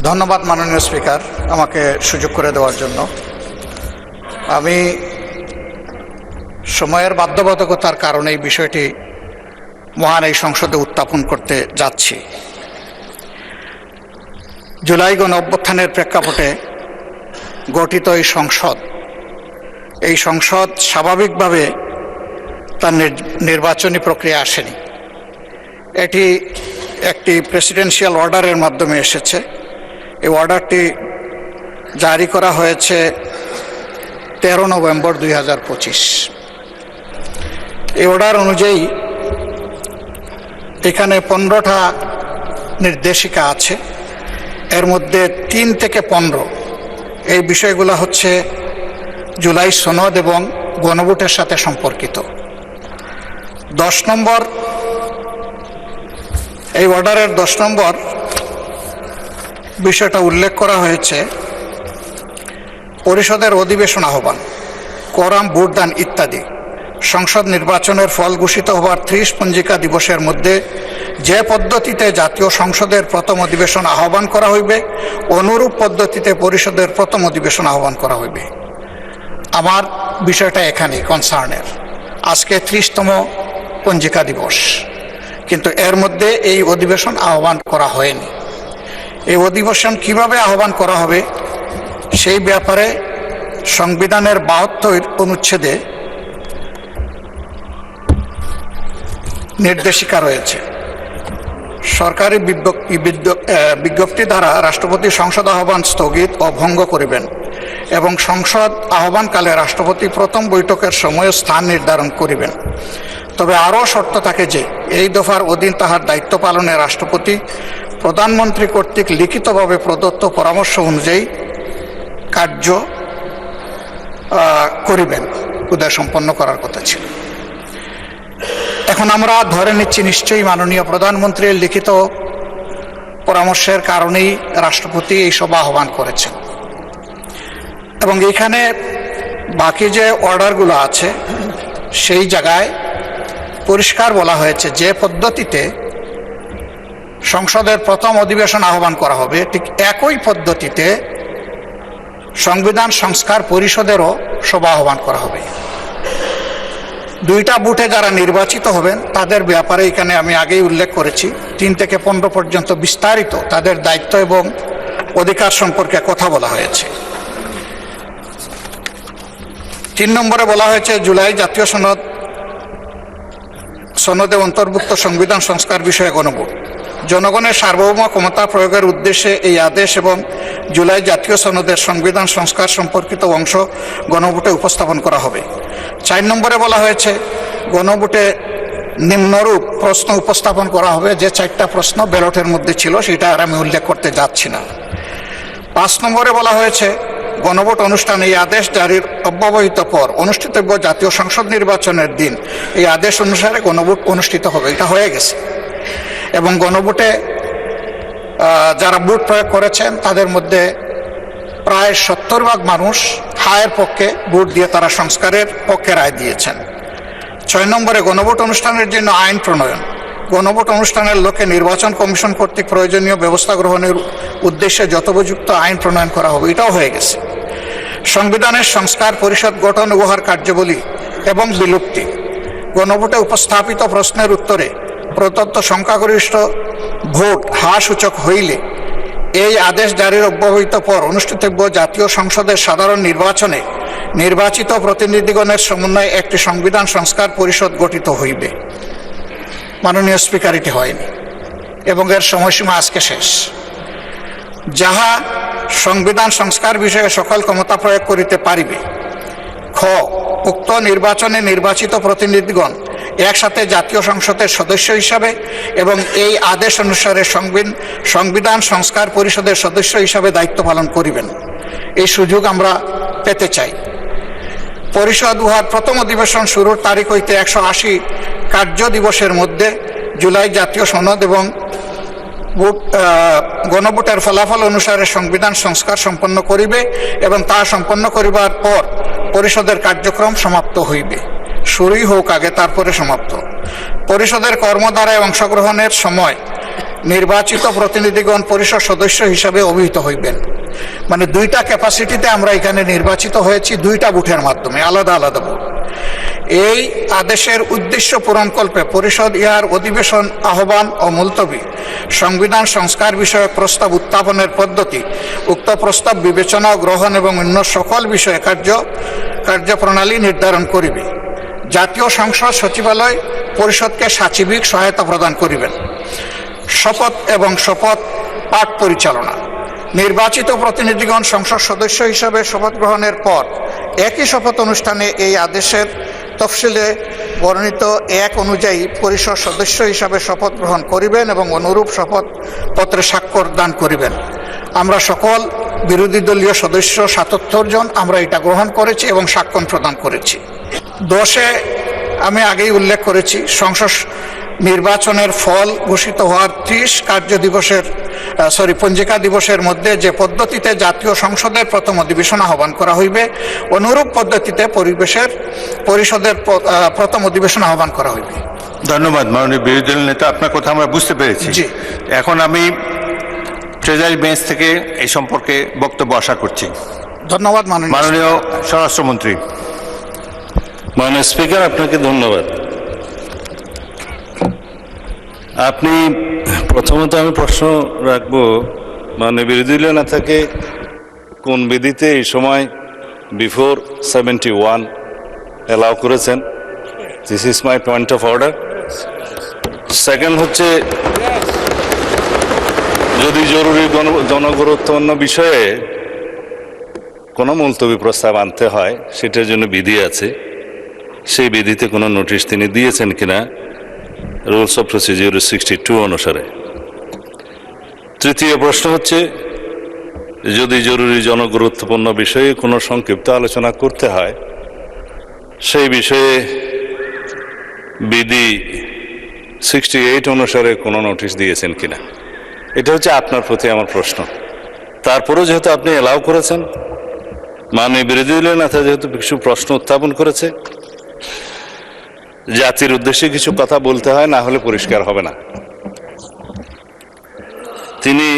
ধন্যবাদ মাননীয় স্পিকার, আমাকে সুযোগ করে দেওয়ার জন্য। আমি সময়ের বাধ্যবাধকতার কারণে এই বিষয়টি মহান এই সংসদে উত্থাপন করতে যাচ্ছি। জুলাই গণ অভ্যুত্থানের প্রেক্ষাপটে গঠিত এই সংসদ স্বাভাবিকভাবে তার নির্বাচনী প্রক্রিয়া আসেনি। এটি একটি প্রেসিডেন্সিয়াল অর্ডারের মাধ্যমে এসেছে। এই অর্ডারটি জারি করা হয়েছে 13 নভেম্বর 2025। এই অর্ডার অনুযায়ী এখানে 15টা নির্দেশিকা আছে। এর মধ্যে 3 থেকে 15 এই বিষয়গুলো হচ্ছে জুলাই সনদ এবং গণভোটের সাথে সম্পর্কিত। 10 নম্বর, এই অর্ডারের 10 নম্বর বিষয়টা উল্লেখ করা হয়েছে পরিষদের অধিবেশন আহ্বান, কোরাম, ভোটদান ইত্যাদি সংসদ নির্বাচনের ফল ঘোষিত হওয়ার 30 পঞ্জিকা দিবসের মধ্যে যে পদ্ধতিতে জাতীয় সংসদের প্রথম অধিবেশন আহ্বান করা হইবে, অনুরূপ পদ্ধতিতে পরিষদের প্রথম অধিবেশন আহ্বান করা হইবে। আমার বিষয়টা এখানেই কনসার্নের। আজকে 30তম পঞ্জিকা দিবস, কিন্তু এর মধ্যে এই অধিবেশন আহ্বান করা হয়নি। এই অধিবেশন কিভাবে আহ্বান করা হবে সেই ব্যাপারে সংবিধানের 72 অনুচ্ছেদে নির্দেশিকা রয়েছে। সরকারি বিজ্ঞপ্তি দ্বারা রাষ্ট্রপতি সংসদ আহ্বান স্থগিত ও ভঙ্গ করিবেন এবং সংসদ আহ্বানকালে রাষ্ট্রপতি প্রথম বৈঠকের সময় ও স্থান নির্ধারণ করিবেন। তবে আরও শর্ত থাকে যে এই দফার অধীন তাহার দায়িত্ব পালনে রাষ্ট্রপতি প্রধানমন্ত্রী কর্তৃক লিখিতভাবে প্রদত্ত পরামর্শ অনুযায়ী কার্য করিবেন। উদয় সম্পন্ন করার কথা ছিল। এখন আমরা ধরে নিচ্ছি নিশ্চয়ই মাননীয় প্রধানমন্ত্রীর লিখিত পরামর্শের কারণেই রাষ্ট্রপতি এই সভা আহ্বান করেছেন। এবং এখানে বাকি যে অর্ডারগুলো আছে সেই জায়গায় পরিষ্কার বলা হয়েছে যে পদ্ধতিতে সংসদের প্রথম অধিবেশন আহ্বান করা হবে ঠিক একই পদ্ধতিতে সংবিধান সংস্কার পরিষদেরও সভা আহ্বান করা হবে। 2টা বুথে যারা নির্বাচিত হবেন তাদের ব্যাপারে এখানে আমি আগেই উল্লেখ করেছি 3 থেকে 15 পর্যন্ত বিস্তারিত তাদের দায়িত্ব এবং অধিকার সম্পর্কে কথা বলা হয়েছে। 3 নম্বরে বলা হয়েছে জুলাই জাতীয় সনদে অন্তর্ভুক্ত সংবিধান সংস্কার বিষয়ে গণভোট। জনগণের সার্বভৌম ক্ষমতা প্রয়োগের উদ্দেশ্যে এই আদেশ এবং জুলাই জাতীয় সনদের সংবিধান সংস্কার সম্পর্কিত অংশ গণভোটে উপস্থাপন করা হবে। 4 নম্বরে বলা হয়েছে গণভোটে নিম্নরূপ প্রশ্ন উপস্থাপন করা হবে। যে 4টা প্রশ্ন ব্যালটের মধ্যে ছিল সেটা আর আমি উল্লেখ করতে যাচ্ছি না। 5 নম্বরে বলা হয়েছে গণভোট অনুষ্ঠানে এই আদেশ জারির অব্যবহিত পর অনুষ্ঠিতব্য জাতীয় সংসদ নির্বাচনের দিন এই আদেশ অনুসারে গণভোট অনুষ্ঠিত হবে। এটা হয়ে গেছে। এবং গণভোটে যারা ভোট প্রয়োগ করেছেন তাদের মধ্যে প্রায় 70% মানুষ হায়ের পক্ষে ভোট দিয়ে তারা সংস্কারের পক্ষে রায় দিয়েছেন। 6 নম্বরে গণভোট অনুষ্ঠানের জন্য আইন প্রণয়ন। গণভোট অনুষ্ঠানের লক্ষ্যে নির্বাচন কমিশন কর্তৃক প্রয়োজনীয় ব্যবস্থা গ্রহণের উদ্দেশ্যে যথোপযুক্ত আইন প্রণয়ন করা হবে। এটাও হয়ে গেছে। সংবিধানের সংস্কার পরিষদ গঠন উহার কার্যাবলী এবং বিলুপ্তি। গণভোটে উপস্থাপিত প্রশ্নের উত্তরে প্রদত্ত সংখ্যাগরিষ্ঠ ভোট হ্রাস সূচক হইলে এই আদেশ জারির অব্যবহিত পর অনুষ্ঠিতব্য জাতীয় সংসদের সাধারণ নির্বাচনে নির্বাচিত প্রতিনিধিগণের সমন্বয়ে একটি সংবিধান সংস্কার পরিষদ গঠিত হইবে। মাননীয় স্পিকার, এটি হয়নি এবং এর সময়সীমা আজকে শেষ। যাহা সংবিধান সংস্কার বিষয়ে সকল ক্ষমতা প্রয়োগ করিতে পারিবে। খ, উক্ত নির্বাচনে নির্বাচিত প্রতিনিধিগণ একসাথে জাতীয় সংসদের সদস্য হিসাবে এবং এই আদেশ অনুসারে সংবিধান সংস্কার পরিষদের সদস্য হিসাবে দায়িত্ব পালন করিবেন। এই সুযোগ আমরা পেতে চাই। পরিষদ উহার প্রথম অধিবেশন শুরুর তারিখ হইতে 180 কার্য দিবসের মধ্যে জুলাই জাতীয় সনদ এবং গণভোটের ফলাফল অনুসারে সংবিধান সংস্কার সম্পন্ন করিবে এবং তা সম্পন্ন করিবার পর পরিষদের কার্যক্রম সমাপ্ত হইবে। শুরুই হোক আগে, তারপরে সমাপ্ত। পরিষদের কর্মধারায় অংশগ্রহণের সময় নির্বাচিত প্রতিনিধিগণ পরিষদ সদস্য হিসাবে অভিহিত হইবেন। মানে দুইটা ক্যাপাসিটিতে আমরা এখানে নির্বাচিত হয়েছি, দুইটা বুথের মাধ্যমে, আলাদা আলাদা বুথ। এই আদেশের উদ্দেশ্য পূরণকল্পে পরিষদ ইহার অধিবেশন আহ্বান ও মুলতবি, সংবিধান সংস্কার বিষয়ক প্রস্তাব উত্থাপনের পদ্ধতি, উক্ত প্রস্তাব বিবেচনা গ্রহণ এবং অন্য সকল বিষয়ে কার্যপ্রণালী নির্ধারণ করিবে। জাতীয় সংসদ সচিবালয় পরিষদকে সাচিবিক সহায়তা প্রদান করিবেন। শপথ এবং শপথ পাঠ পরিচালনা, নির্বাচিত প্রতিনিধিগণ সংসদ সদস্য হিসাবে শপথ গ্রহণের পর একই শপথ অনুষ্ঠানে এই আদেশের তফসিলে বর্ণিত এক অনুযায়ী পরিষদ সদস্য হিসাবে শপথ গ্রহণ করিবেন এবং অনুরূপ শপথ পত্রে স্বাক্ষর দান করিবেন। আমরা সকল বিরোধী দলীয় সদস্য ৭৭ জন আমরা এটা গ্রহণ করেছি এবং স্বাক্ষর প্রদান করেছি। 10-এ আমি আগেই উল্লেখ করেছি, সংসদ নির্বাচনের ফল ঘোষিত হওয়ার 30 পঞ্জিকা দিবসের মধ্যে যে পদ্ধতিতে জাতীয় সংসদের প্রথম অধিবেশন আহ্বান করা হইবে, অনুরূপ পদ্ধতিতে পরিষদের প্রথম অধিবেশন আহ্বান করা হইবে। ধন্যবাদ মাননীয় বিরোধী দল নেতা, আপনার কথা আমরা বুঝতে পেরেছি। জি। এখন আমি ট্রেজারি বেঞ্চ থেকে এই সম্পর্কে বক্তব্য আশা করছি। ধন্যবাদ মাননীয় স্বরাষ্ট্রমন্ত্রী। মাননীয় স্পিকার, আপনাকে ধন্যবাদ। আপনি প্রথমত আমি প্রশ্ন রাখবো, মাননীয় বিরোধী দলীয় নেতাকে কোন বিধিতে এই সময় বিফোর 71 অ্যালাউ করেছেন? This is my point of order. Second হচ্ছে, যদি জরুরি জনগুরুত্বপূর্ণ বিষয়ে কোনো মুলতবি প্রস্তাব আনতে হয়, সেটার জন্য বিধি আছে, সেই বিধিতে কোনো নোটিশ তিনি দিয়েছেন কিনা রুলস অফ প্রসিডিউর 62 অনুসারে। তৃতীয় প্রশ্ন হচ্ছে, যদি জরুরি জনগুরুত্বপূর্ণ বিষয়ে কোনো সংক্ষিপ্ত আলোচনা করতে হয়, সেই বিষয়ে বিধি 68 অনুসারে কোনো নোটিশ দিয়েছেন কিনা। এটা হচ্ছে আপনার প্রতি আমার প্রশ্ন। তারপরেও যেহেতু আপনি এলাও করেছেন, মাননীয় বিরোধী দলীয় নেতা যেহেতু কিছু প্রশ্ন উত্থাপন করেছে, জাতির উদ্দেশ্যে কিছু কথা বলতে হয়, না হলে পরিষ্কার হবে না। তিনি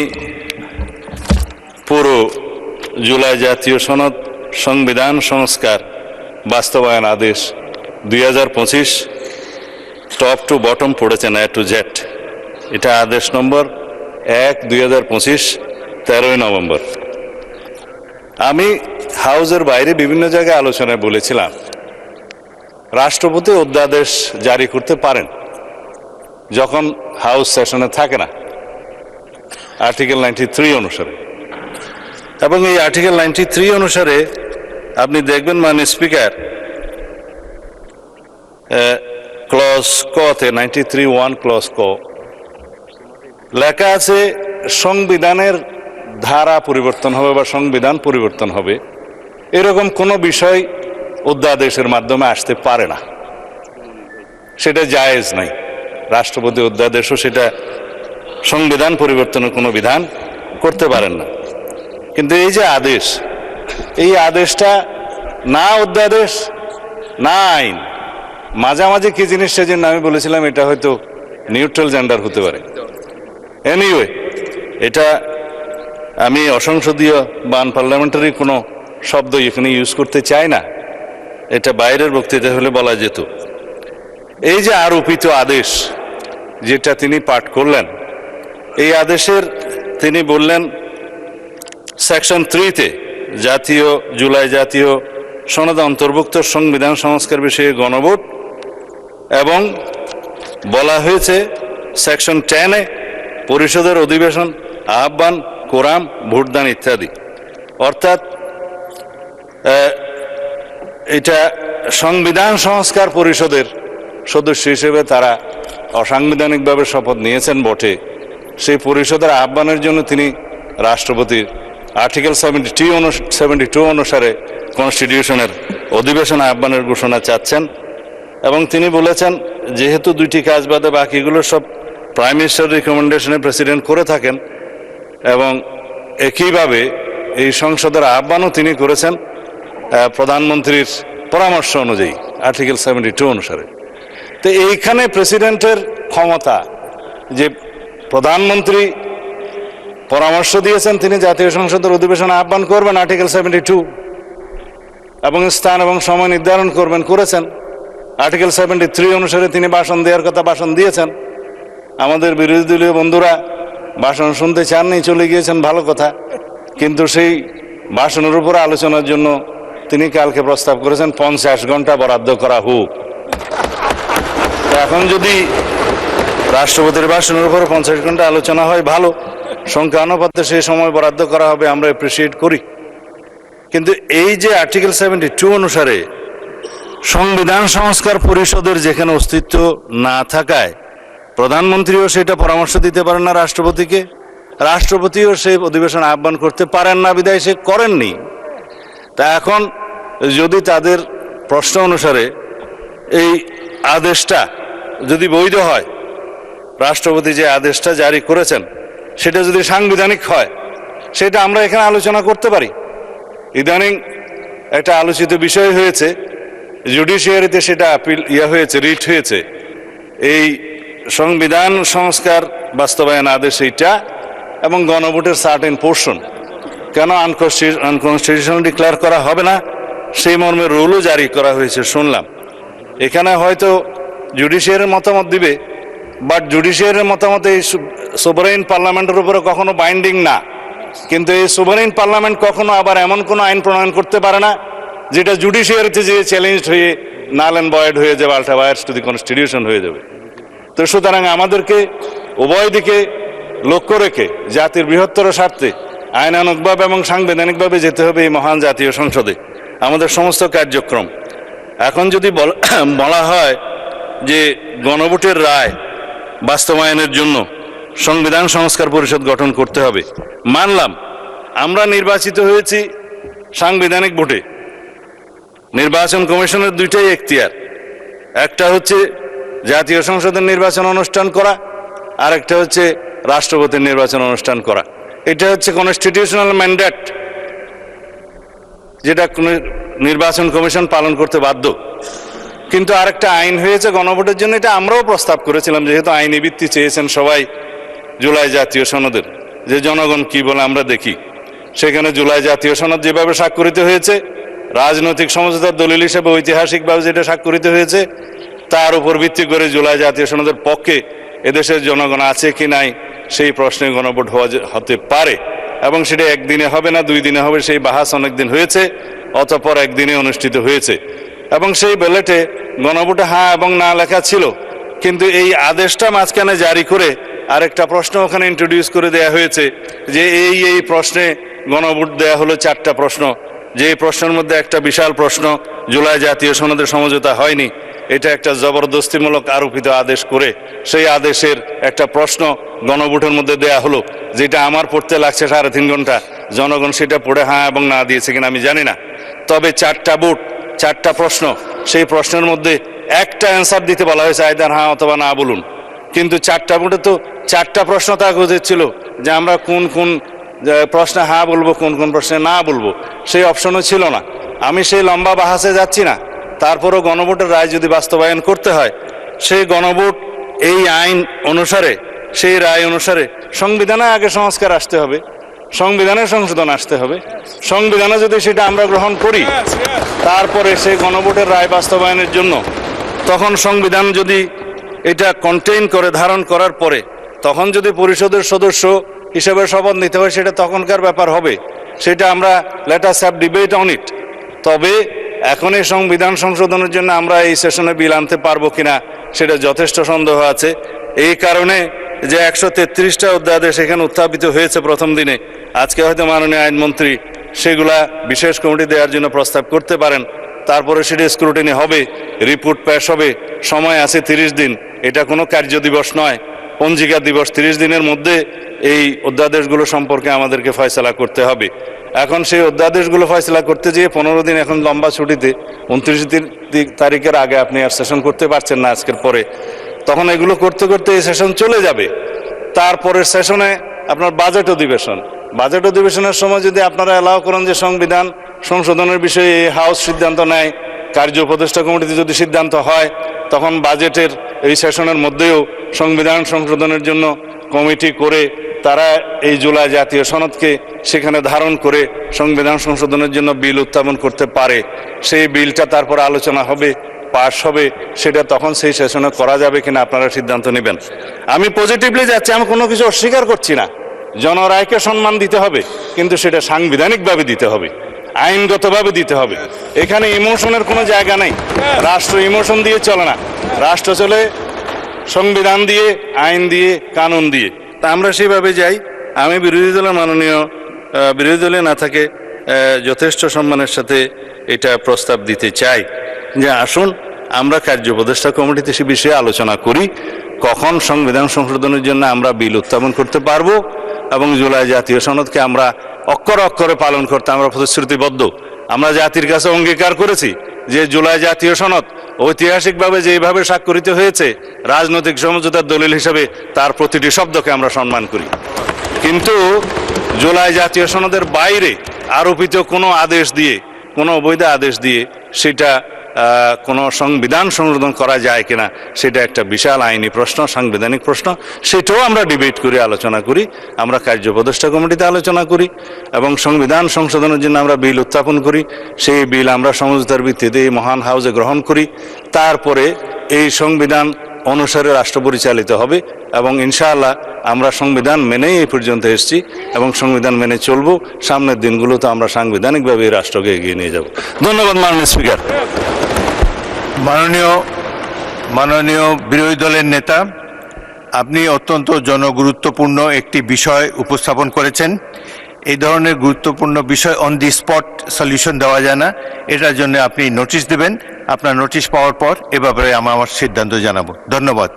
পুরো জুলাই জাতীয় সনদ সংবিধান সংস্কার বাস্তবায়ন আদেশ 2025 টপ টু বটম পড়েছেন, এ টু জেড। এটা আদেশ নম্বর 1/2025, 13 নভেম্বর। আমি হাউসের বাইরে বিভিন্ন জায়গায় আলোচনায় বলেছিলাম, রাষ্ট্রপতি অধ্যাদেশ জারি করতে পারেন যখন হাউস সেশনে থাকে না, আর্টিকেল 93 অনুসারে। এবং এই আর্টিকেল 93 অনুসারে আপনি দেখবেন মাননীয় স্পিকার, ক্লজ কতে 93(1) ক্লজ ক লেখা আছে, সংবিধানের ধারা পরিবর্তন হবে বা সংবিধান পরিবর্তন হবে, এরকম কোনো বিষয় অধ্যাদেশের মাধ্যমে আসতে পারে না, সেটা জায়েজ নাই। রাষ্ট্রপতি অধ্যাদেশও সেটা সংবিধান পরিবর্তনের কোনো বিধান করতে পারেন না। কিন্তু এই যে আদেশ, এই আদেশটা না অধ্যাদেশ না আইন, মাঝামাঝি কি জিনিস, সেজন্য আমি বলেছিলাম এটা হয়তো নিউট্রাল জেন্ডার হতে পারে। এনিওয়ে, এটা আমি অসংসদীয় বা আনপার্লামেন্টারি কোনো শব্দ এখানে ইউজ করতে চাই না, এটা বাইরের বক্তৃতা হলে বলা যেত। এই যে আরোপিত আদেশ যেটা তিনি পাঠ করলেন, এই আদেশের তিনি বললেন সেকশন 3-তে জুলাই জাতীয় সনদে অন্তর্ভুক্ত সংবিধান সংস্কার বিষয়ে গণভোট, এবং বলা হয়েছে সেকশন 10-এ পরিষদের অধিবেশন আহ্বান, কোরাম, ভোটদান ইত্যাদি। অর্থাৎ এটা সংবিধান সংস্কার পরিষদের সদস্য হিসেবে তারা অসাংবিধানিকভাবে শপথ নিয়েছেন বটে, সেই পরিষদের আহ্বানের জন্য তিনি রাষ্ট্রপতির আর্টিকেল 72 অনুসারে কনস্টিটিউশনের অধিবেশন আহ্বানের ঘোষণা চাচ্ছেন। এবং তিনি বলেছেন, যেহেতু দুইটি কাজ বাদে বাকিগুলো সব প্রাইম মিনিস্টার রিকমেন্ডেশনে প্রেসিডেন্ট করে থাকেন, এবং একইভাবে এই সংসদের আহ্বানও তিনি করেছেন প্রধানমন্ত্রীর পরামর্শ অনুযায়ী আর্টিকেল 72 অনুসারে। তো এইখানে প্রেসিডেন্টের ক্ষমতা যে প্রধানমন্ত্রী পরামর্শ দিয়েছেন, তিনি জাতীয় সংসদের অধিবেশন আহ্বান করবেন আর্টিকেল 72 এবং স্থান এবং সময় নির্ধারণ করেছেন। আর্টিকেল 73 অনুসারে তিনি ভাষণ দেওয়ার কথা ভাষণ দিয়েছেন। আমাদের বিরোধী দলীয় বন্ধুরা ভাষণ শুনতে চাননি, চলে গিয়েছেন, ভালো কথা। কিন্তু সেই ভাষণের উপর আলোচনার জন্য তিনি কালকে প্রস্তাব করেছেন 50 ঘন্টা বরাদ্দ করা হোক। এখন যদি রাষ্ট্রপতির ভাষণের উপর 50 ঘন্টা আলোচনা হয়, ভালো, সংখ্যা অনুপাতে সেই সময় বরাদ্দ করা হবে, আমরা অ্যাপ্রিসিয়েট করি। কিন্তু এই যে আর্টিকেল 72 অনুসারে সংবিধান সংস্কার পরিষদের যেখানে অস্তিত্ব না থাকায় প্রধানমন্ত্রীও সেটা পরামর্শ দিতে পারেন না রাষ্ট্রপতিকে, রাষ্ট্রপতিও সেই অধিবেশন আহ্বান করতে পারেন না, বিধায় সে করেননি। তা এখন যদি তাদের প্রশ্ন অনুসারে এই আদেশটা যদি বৈধ হয়, রাষ্ট্রপতি যে আদেশটা জারি করেছেন সেটা যদি সাংবিধানিক হয়, সেটা আমরা এখানে আলোচনা করতে পারি। ইদানিং একটা আলোচিত বিষয় হয়েছে, জুডিশিয়ারিতে সেটা আপিল হয়েছে, রিট হয়েছে, এই সংবিধান সংস্কার বাস্তবায়ন আদেশ এইটা এবং গণভোটের সার্টেন পোর্শন কেন আনকনস্টিটিউশনাল ডিক্লেয়ার করা হবে না, সেই মর্মে রুলও জারি করা হয়েছে শুনলাম। এখানে হয়তো জুডিশিয়ারির মতামত দিবে, বাট জুডিশিয়ারির মতামত এই সোভারেইন পার্লামেন্টের উপরে কখনো বাইন্ডিং না। কিন্তু এই সোভারেইন পার্লামেন্ট কখনো আবার এমন কোনো আইন প্রণয়ন করতে পারে না যেটা জুডিশিয়ারিতে যে চ্যালেঞ্জ হয়ে নাল অ্যান্ড ভয়েড হয়ে যাবে, আল্ট্রা ভায়ার্স টু দি কনস্টিটিউশন হয়ে যাবে। তো সুতরাং আমাদেরকে উভয় দিকে লক্ষ্য রেখে জাতির বৃহত্তর স্বার্থে আইনানুগভাবে এবং সাংবিধানিকভাবে যেতে হবে এই মহান জাতীয় সংসদে আমাদের সমস্ত কার্যক্রম। এখন যদি বলা হয় যে গণভোটের রায় বাস্তবায়নের জন্য সংবিধান সংস্কার পরিষদ গঠন করতে হবে, মানলাম আমরা নির্বাচিত হয়েছি সাংবিধানিক ভোটে। নির্বাচন কমিশনের দুইটাই এখতিয়ার, একটা হচ্ছে জাতীয় সংসদের নির্বাচন অনুষ্ঠান করা, আর একটা হচ্ছে রাষ্ট্রপতির নির্বাচন অনুষ্ঠান করা। এটা হচ্ছে কনস্টিটিউশনাল ম্যান্ডেট, যেটা নির্বাচন কমিশন পালন করতে বাধ্য। কিন্তু আরেকটা আইন হয়েছে গণভোটের জন্য, এটা আমরাও প্রস্তাব করেছিলাম, যেহেতু আইনি ভিত্তি চেয়েছেন সবাই জুলাই জাতীয় সনদের, যে জনগণ কি বলে আমরা দেখি। সেখানে জুলাই জাতীয় সনদ যেভাবে স্বাক্ষরিত হয়েছে, রাজনৈতিক সমঝোতার দলিল হিসেবে ঐতিহাসিকভাবে যেটা স্বাক্ষরিত হয়েছে, তার উপর ভিত্তি করে জুলাই জাতীয় সনদের পক্ষে এদেশের জনগণ আছে কি নাই সেই প্রশ্নে গণভোট হতে পারে, এবং সেটা একদিনে হবে না, 2 দিনে হবে, সেই বাহাস অনেকদিন হয়েছে, অতঃপর একদিনে অনুষ্ঠিত হয়েছে। এবং সেই ব্যালটে গণভোটে হ্যাঁ এবং না লেখা ছিল, কিন্তু এই আদেশটা মাঝখানে জারি করে আরেকটা প্রশ্ন ওখানে ইন্ট্রোডিউস করে দেয়া হয়েছে যে এই প্রশ্নে গণভোট দেয়া হলো 4টা প্রশ্ন, যে প্রশ্নের মধ্যে একটা বিশাল প্রশ্ন জুলাই জাতীয় সনদের সমঝোতা হয়নি, এটা একটা জবরদস্তিমূলক আরোপিত আদেশ করে সেই আদেশের একটা প্রশ্ন গণভোটের মধ্যে দেয়া হলো, যেটা আমার পড়তে লাগছে 3.5 ঘন্টা। জনগণ সেটা পড়ে হ্যাঁ এবং না দিয়েছে কিনা আমি জানি না, তবে 4টা ভোট 4টা প্রশ্ন, সেই প্রশ্নের মধ্যে একটা অ্যান্সার দিতে বলা হয়েছে, আইদার হ্যাঁ অথবা না বলুন। কিন্তু 4টা ভোটে তো 4টা প্রশ্ন থাকা উচিত ছিল যে আমরা কোন কোন প্রশ্নে হ্যাঁ বলবো, কোন কোন প্রশ্নে না বলবো, সেই অপশনও ছিল না। আমি সেই লম্বা বাহাসে যাচ্ছি না, তারপরও গণভোটের রায় যদি বাস্তবায়ন করতে হয়, সেই গণভোট এই আইন অনুসারে, সেই রায় অনুসারে সংবিধানে আগে সংস্কার আসতে হবে, সংবিধানের সংশোধন আসতে হবে। সংবিধানে যদি সেটা আমরা গ্রহণ করি, তারপরে সেই গণভোটের রায় বাস্তবায়নের জন্য তখন সংবিধান যদি এটা কন্টেইন করে, ধারণ করার পরে তখন যদি পরিষদের সদস্য হিসেবে শপথ নিতে হয়, সেটা তখনকার ব্যাপার হবে, সেটা আমরা let us have debate on it. তবে এখন এই সংবিধান সংশোধনের জন্য আমরা এই সেশনে বিল আনতে পারবো কিনা সেটা যথেষ্ট সন্দেহ আছে। এই কারণে যে 133টা অধ্যাদেশ এখানে উত্থাপিত হয়েছে প্রথম দিনে, আজকে হয়তো মাননীয় আইনমন্ত্রী সেগুলা বিশেষ কমিটি দেওয়ার জন্য প্রস্তাব করতে পারেন, তারপরে সেটা স্ক্রুটিনি হবে, রিপোর্ট পেশ হবে, সময় আছে 30 দিন। এটা কোনো কার্য দিবস নয়, পঞ্জিকা দিবস। 30 দিনের মধ্যে এই অধ্যাদেশগুলো সম্পর্কে আমাদেরকে ফয়সালা করতে হবে। এখন সেই অধ্যাদেশগুলো ফয়সালা করতে গিয়ে 15 দিন এখন লম্বা ছুটিতে, 29 তারিখের আগে আপনি আর সেশন করতে পারছেন না আজকের পরে, তখন এগুলো করতে করতে এই সেশন চলে যাবে। তারপরের সেশনে আপনার বাজেট অধিবেশন, বাজেট অধিবেশনের সময় যদি আপনারা অ্যালাউ করেন যে সংবিধান সংশোধনের বিষয়ে এই হাউস সিদ্ধান্ত নেয়, কার্য উপদেষ্টা কমিটিতে যদি সিদ্ধান্ত হয় তখন বাজেটের এই সেশনের মধ্যেও সংবিধান সংশোধনের জন্য কমিটি করে তারা এই জুলাই জাতীয় সনদকে সেখানে ধারণ করে সংবিধান সংশোধনের জন্য বিল উত্থাপন করতে পারে। সেই বিলটা তারপর আলোচনা হবে, পাস হবে, সেটা তখন সেই সেশনে করা যাবে কিনা আপনারা সিদ্ধান্ত নেবেন। আমি পজিটিভলি যাচ্ছি, আমি কোনো কিছু অস্বীকার করছি না। জনরায়কে সম্মান দিতে হবে, কিন্তু সেটা সাংবিধানিকভাবে দিতে হবে, আইনগতভাবে দিতে হবে। এখানে ইমোশনের কোনো জায়গা নেই। রাষ্ট্র ইমোশন দিয়ে চলে না, রাষ্ট্র চলে সংবিধান দিয়ে, আইন দিয়ে, কানুন দিয়ে। তা আমরা সেভাবে যাই। আমি বিরোধী দলে না থাকে যথেষ্ট সম্মানের সাথে এটা প্রস্তাব দিতে চাই যে আসুন আমরা কার্য উপদেষ্টা কমিটিতে সে বিষয়ে আলোচনা করি, কখন সংবিধান সংশোধনের জন্য আমরা বিল উত্থাপন করতে পারবো এবং জুলাই জাতীয় সনদকে আমরা অক্ষরে অক্ষরে পালন করতে আমরা প্রতিশ্রুতিবদ্ধ। আমরা জাতির কাছে অঙ্গীকার করেছি যে জুলাই জাতীয় সনদ ঐতিহাসিকভাবে যেভাবে স্বাক্ষরিত হয়েছে রাজনৈতিক সমঝোতার দলিল হিসেবে তার প্রতিটি শব্দকে আমরা সম্মান করি। কিন্তু জুলাই জাতীয় সনদের বাইরে আরোপিত কোনো আদেশ দিয়ে, কোনো অবৈধ আদেশ দিয়ে সেটা কোনো সংবিধান সংশোধন করা যায় কিনা সেটা একটা বিশাল আইনি প্রশ্ন, সাংবিধানিক প্রশ্ন। সেটাও আমরা ডিবেট করি, আলোচনা করি। আমরা কার্য উপদেষ্টা কমিটিতে আলোচনা করি এবং সংবিধান সংশোধনের জন্য আমরা বিল উত্থাপন করি। সেই বিল আমরা সমঝোতার ভিত্তিতে এই মহান হাউসে গ্রহণ করি। তারপরে এই সংবিধান অনুসারে রাষ্ট্র পরিচালিত হবে এবং ইনশাআল্লাহ আমরা সংবিধান মেনেই এই পর্যন্ত এসেছি এবং সংবিধান মেনে চলব। সামনের দিনগুলোতে আমরা সাংবিধানিকভাবে এই রাষ্ট্রকে এগিয়ে নিয়ে যাব। ধন্যবাদ মাননীয় স্পিকার। মাননীয় বিরোধী দলের নেতা, আপনি অত্যন্ত জনগুরুত্বপূর্ণ একটি বিষয় উপস্থাপন করেছেন। এই ধরনের গুরুত্বপূর্ণ বিষয় অন দি স্পট সলিউশন দেওয়া যায় না, এটার জন্য আপনি নোটিশ দেবেন। আপনার নোটিশ পাওয়ার পর এ ব্যাপারে আমার সিদ্ধান্ত জানাবো। ধন্যবাদ।